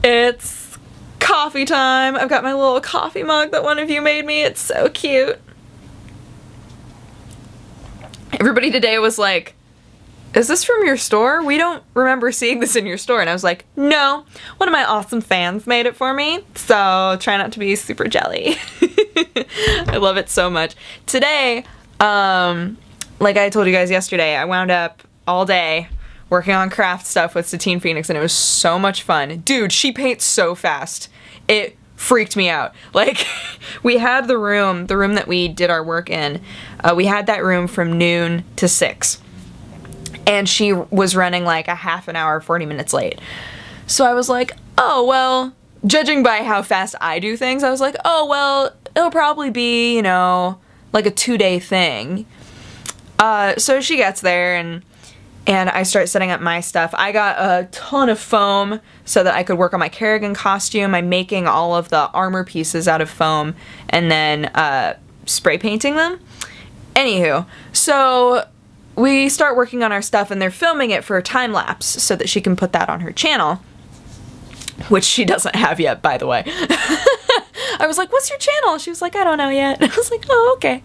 It's coffee time. I've got my little coffee mug that one of you made me. It's so cute. Everybody today was like, is this from your store? We don't remember seeing this in your store. And I was like, no, one of my awesome fans made it for me. So try not to be super jelly. I love it so much. Today, like I told you guys yesterday, I wound up all day working on craft stuff with Satine Phoenix, and it was so much fun. Dude, she paints so fast. It freaked me out. Like, we had the room that we did our work in, we had that room from noon to 6. And she was running like a half an hour, 40 minutes late. So I was like, oh, well, judging by how fast I do things, I was like, oh, well, it'll probably be, you know, like a 2-day thing. So she gets there and I start setting up my stuff. I got a ton of foam so that I could work on my Kerrigan costume. I'm making all of the armor pieces out of foam and then spray painting them. Anywho, so we start working on our stuff and they're filming it for a time lapse so that she can put that on her channel, which she doesn't have yet, by the way. I was like, what's your channel? She was like, I don't know yet. I was like, oh, okay.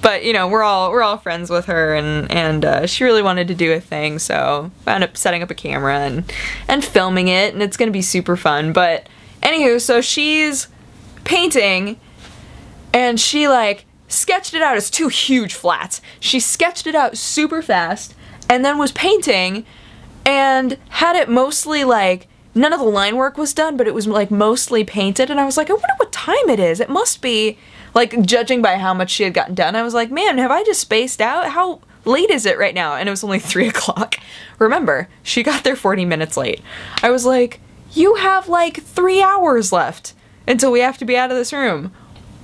But you know, we're all friends with her and she really wanted to do a thing, so I ended up setting up a camera and filming it, and it's gonna be super fun. But anywho, so she's painting and she like sketched it out as 2 huge flats. She sketched it out super fast and then was painting and had it mostly like, none of the line work was done, but it was like mostly painted, and I was like, I wonder what time it is. It must be, like, judging by how much she had gotten done, I was like, man, have I just spaced out? How late is it right now? And it was only 3 o'clock. Remember, she got there 40 minutes late. I was like, you have like 3 hours left until we have to be out of this room.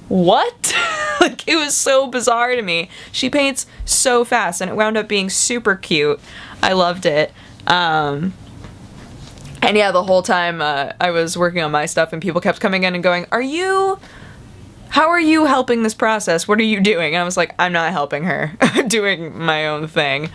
What? Like, it was so bizarre to me. She paints so fast and it wound up being super cute. I loved it. And yeah, the whole time I was working on my stuff and people kept coming in and going, how are you helping this process? What are you doing? And I was like, I'm not helping her. I'm doing my own thing.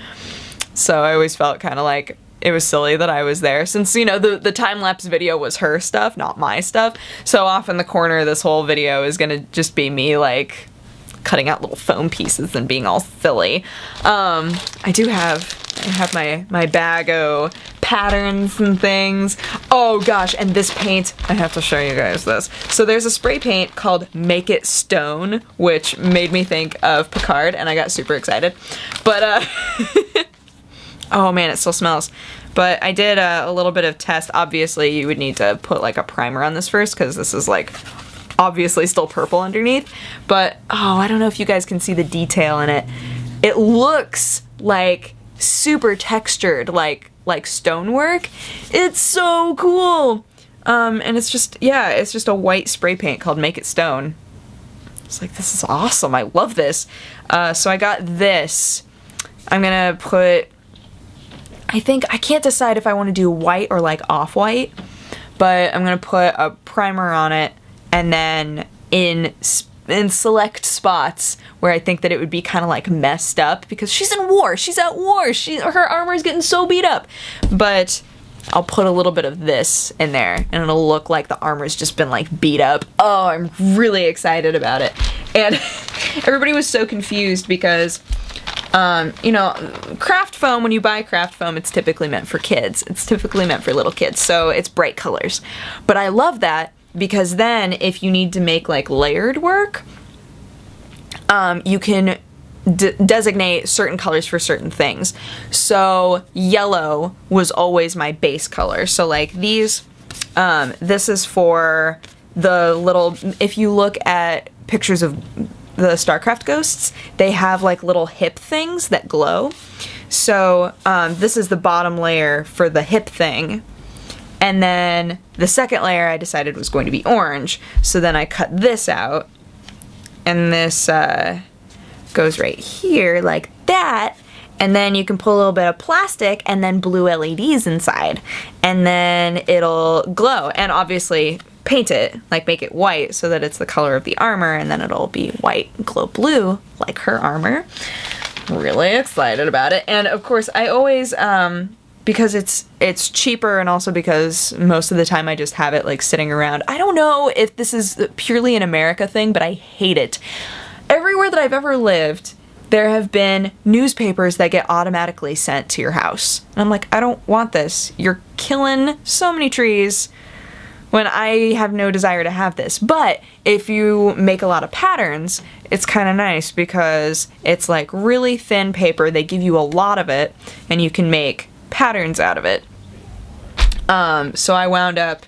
So I always felt kind of like it was silly that I was there, since, you know, the time-lapse video was her stuff, not my stuff. So off in the corner of this whole video is gonna just be me, like, cutting out little foam pieces and being all silly. I have my bag of patterns and things. Oh gosh, and this paint, I have to show you guys this. So there's a spray paint called Make It Stone, which made me think of Picard, and I got super excited. But, oh man, it still smells. But I did a little bit of test. Obviously, you would need to put like a primer on this first, because this is like obviously still purple underneath. But, oh, I don't know if you guys can see the detail in it. It looks like super textured, like stonework. It's so cool. And it's just, yeah, it's just a white spray paint called Make It Stone. It's like, this is awesome. I love this. So I got this. I'm gonna put, I can't decide if I want to do white or like off-white, but I'm gonna put a primer on it, and then in select spots where I think that it would be kind of like messed up, because she's in war, she's at war, her armor is getting so beat up, but I'll put a little bit of this in there and it'll look like the armor's just been like beat up. Oh, I'm really excited about it. And everybody was so confused because you know, craft foam, when you buy craft foam, it's typically meant for kids. It's typically meant for little kids, so it's bright colors. But I love that, because then if you need to make like layered work, you can designate certain colors for certain things. So yellow was always my base color. So like these, this is for the little, if you look at pictures of the StarCraft ghosts, they have like little hip things that glow. So this is the bottom layer for the hip thing. And then the second layer I decided was going to be orange. So then I cut this out, and this goes right here like that. And then you can pull a little bit of plastic and then blue LEDs inside. And then it'll glow. And obviously paint it, like make it white so that it's the color of the armor, and then it'll be white and glow blue like her armor. Really excited about it. And of course I always because it's cheaper, and also because most of the time I just have it like sitting around. I don't know if this is purely an America thing, but I hate it. Everywhere that I've ever lived, there have been newspapers that get automatically sent to your house. And I'm like, I don't want this. You're killing so many trees when I have no desire to have this. But if you make a lot of patterns, it's kind of nice because it's like really thin paper. They give you a lot of it, and you can make patterns out of it. So I wound up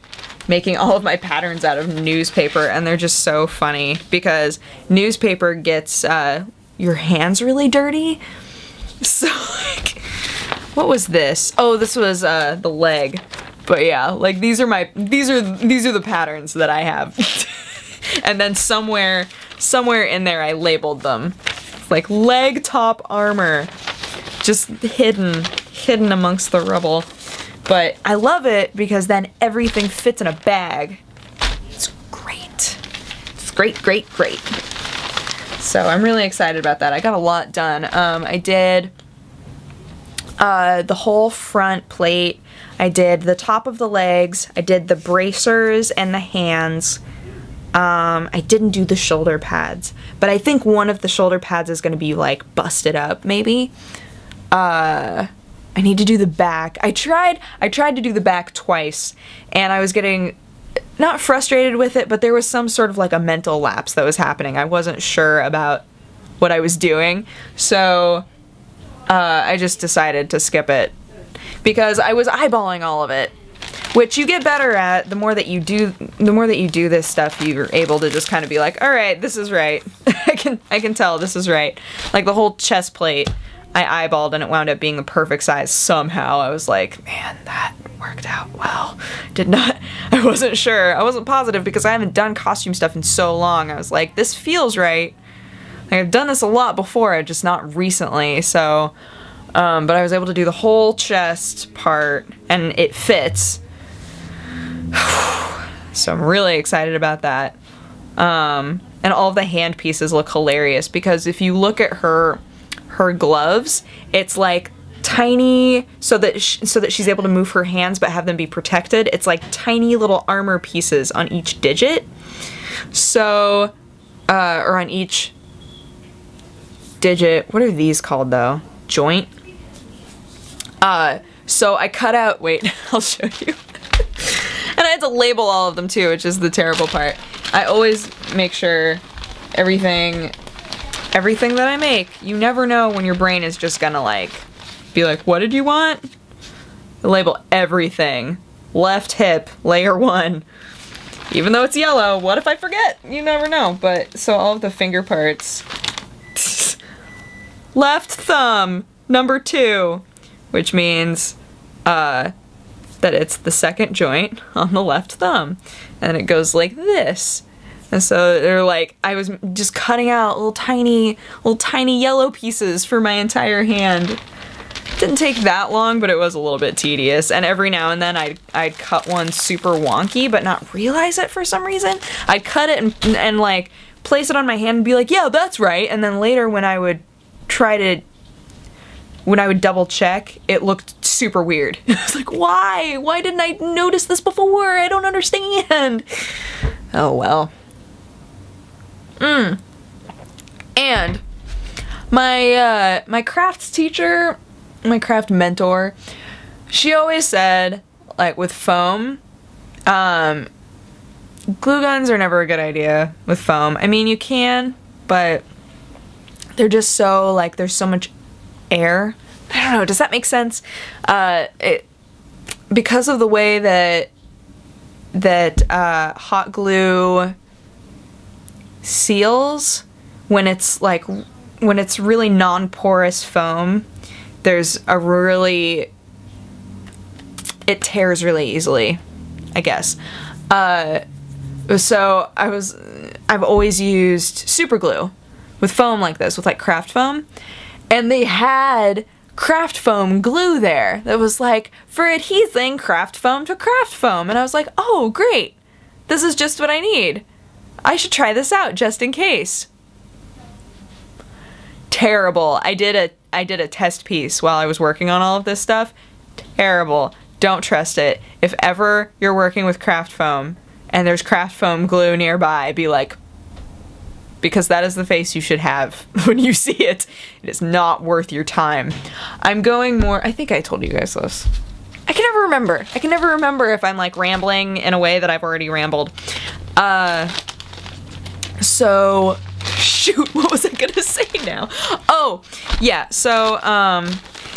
making all of my patterns out of newspaper, and they're just so funny because newspaper gets your hands really dirty. So like, what was this? Oh, this was the leg. But yeah, like these are the patterns that I have. And then somewhere in there I labeled them. Like leg top armor. Just hidden amongst the rubble. But I love it because then everything fits in a bag. It's great. It's great, great, great. So I'm really excited about that. I got a lot done. I did the whole front plate. I did the top of the legs. I did the bracers and the hands. I didn't do the shoulder pads, but I think one of the shoulder pads is going to be like busted up maybe. I need to do the back. I tried to do the back twice, and I was getting not frustrated with it, but there was some sort of like a mental lapse that was happening. I wasn't sure about what I was doing, so I just decided to skip it because I was eyeballing all of it, which you get better at the more that you do this stuff. You're able to just kind of be like, all right, this is right. I can tell this is right. Like the whole chest plate, I eyeballed and it wound up being the perfect size somehow. I was like, man, that worked out well. I wasn't sure. I wasn't positive because I haven't done costume stuff in so long. I was like, this feels right. Like, I've done this a lot before, just not recently, so, but I was able to do the whole chest part, and it fits. So I'm really excited about that. And all of the hand pieces look hilarious because if you look at her gloves, it's like tiny, so that she's able to move her hands but have them be protected. It's like tiny little armor pieces on each digit. So, or on each digit. What are these called though? Joint? So I cut out, wait, I'll show you. And I had to label all of them too, which is the terrible part. I always make sure everything that I make, you never know when your brain is just gonna like, be like, what did you want? I label everything. Left hip, layer 1. Even though it's yellow, what if I forget? You never know. But, so all of the finger parts. Left thumb, number 2. Which means, that it's the second joint on the left thumb. And it goes like this. And so they're like, I was just cutting out little tiny yellow pieces for my entire hand. Didn't take that long, but it was a little bit tedious. And every now and then I'd cut one super wonky, but not realize it for some reason. I'd cut it and like place it on my hand and be like, yeah, that's right. And then later when I would double check, it looked super weird. I was like, why? Why didn't I notice this before? I don't understand. Oh well. And my crafts teacher, my craft mentor, she always said, like with foam, glue guns are never a good idea with foam. I mean, you can, but they're just so, like, there's so much air. I don't know, does that make sense? Because of the way that hot glue seals, when it's really non-porous foam, it tears really easily, I guess. So I've always used super glue with foam like this, with like craft foam, and they had craft foam glue there that was like, for adhesing craft foam to craft foam, and I was like, oh great, this is just what I need. I should try this out just in case. Terrible. I did a test piece while I was working on all of this stuff. Terrible. Don't trust it. If ever you're working with craft foam and there's craft foam glue nearby, be like, because that is the face you should have when you see it. It is not worth your time. I'm going more, I think I told you guys this. I can never remember. I can never remember if I'm like rambling in a way that I've already rambled. So, shoot, what was I gonna say now? Oh, yeah, so,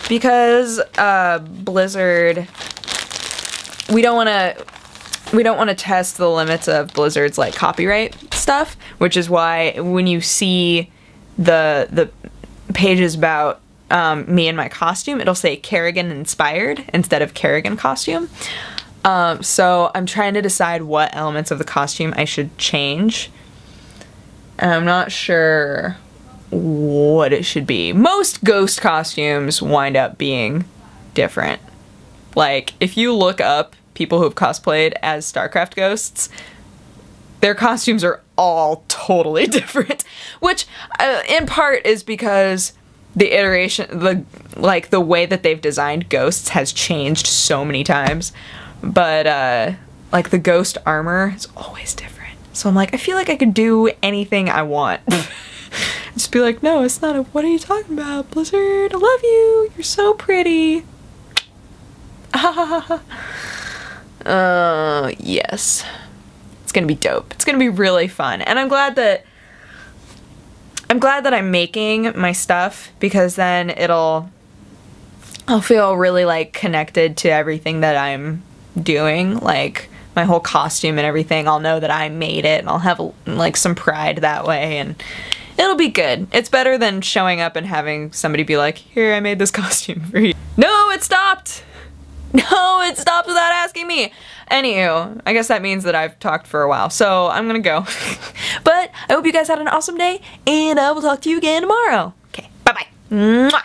because, Blizzard, we don't wanna test the limits of Blizzard's, like, copyright stuff, which is why when you see the pages about, me and my costume, it'll say Kerrigan inspired instead of Kerrigan costume. So I'm trying to decide what elements of the costume I should change. And I'm not sure what it should be. Most ghost costumes wind up being different. Like, if you look up people who have cosplayed as StarCraft ghosts, their costumes are all totally different. Which, in part, is because the iteration, the way that they've designed ghosts has changed so many times. But, like, the ghost armor is always different. So I'm like, I feel like I could do anything I want. Just be like, no, it's not a, what are you talking about, Blizzard? I love you. You're so pretty. Yes. It's gonna be dope. It's gonna be really fun. And I'm glad that I'm making my stuff, because then I'll feel really, like, connected to everything that I'm doing. Like, my whole costume and everything, I'll know that I made it, and I'll have, like, some pride that way, and it'll be good. It's better than showing up and having somebody be like, here, I made this costume for you. No, it stopped! No, it stopped without asking me! Anywho, I guess that means that I've talked for a while, so I'm gonna go. But I hope you guys had an awesome day, and I will talk to you again tomorrow. Okay, bye-bye. Mwah!